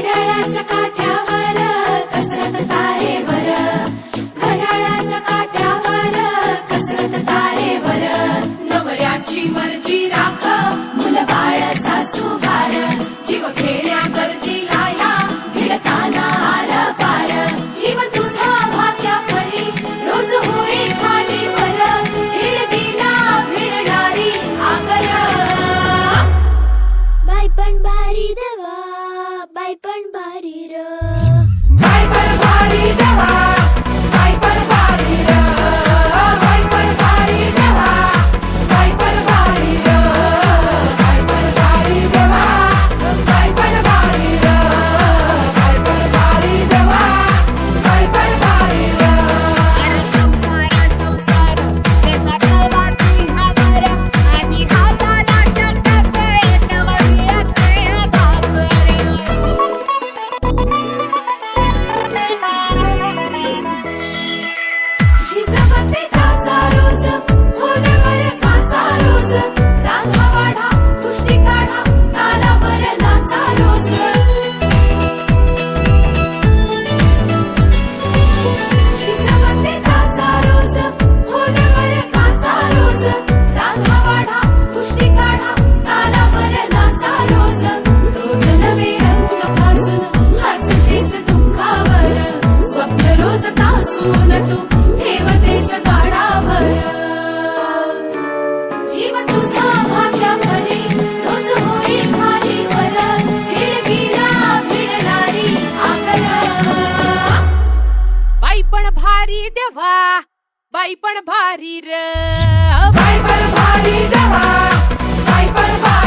घड्याळाच्या काठ्यावर कसरत तारेवर, घड्याळाच्या काठ्यावर कसरत तारेवर, नवऱ्याची मर्जी राख मुलबाळ सासूहार, जीव खेळण्या गर्दीला या भिडताना आर पार, जीव तुझा भात्या परी रोज होई खाली वर, हिडकीला भिडणारी आगर. बाई पण भारी देवा, बाई पण भारी र, बाई पण भारी देवा, बाई पण भारी र, बाई पण भारी देवा, बाई पण भारी र, बाई पण भारी देवा, बाई पण भारी र, बाई पण भारी देवा, बाई पण भारी र. अरे संसार संसार त्याचा प्रवासी हा वर, आणि हाताला चटक येतं वडियाचे भाकर. झिजवते काचा रोज, खोलवर काचा रोज, रांगा वाढा, कुस्ती काढा, तालावर नाचा रोज. झिजवते काचा रोज, खोलवर काचा रोज, रांगा वाढा, कुस्ती काढा, तालावर नाचा रोज. रोज नवे रंग फासून हसतेस दुःखावर, स्वप्न रोज तासून तू ठेवतेस गाडावर, जीव तुझा भात्या परी रोज होई खाली वर, हिडकीला भिडणारी आगर. बाई पण भारी देवा, बाई पण भारी र, बाई पण भारी देवा, बाई पण भारी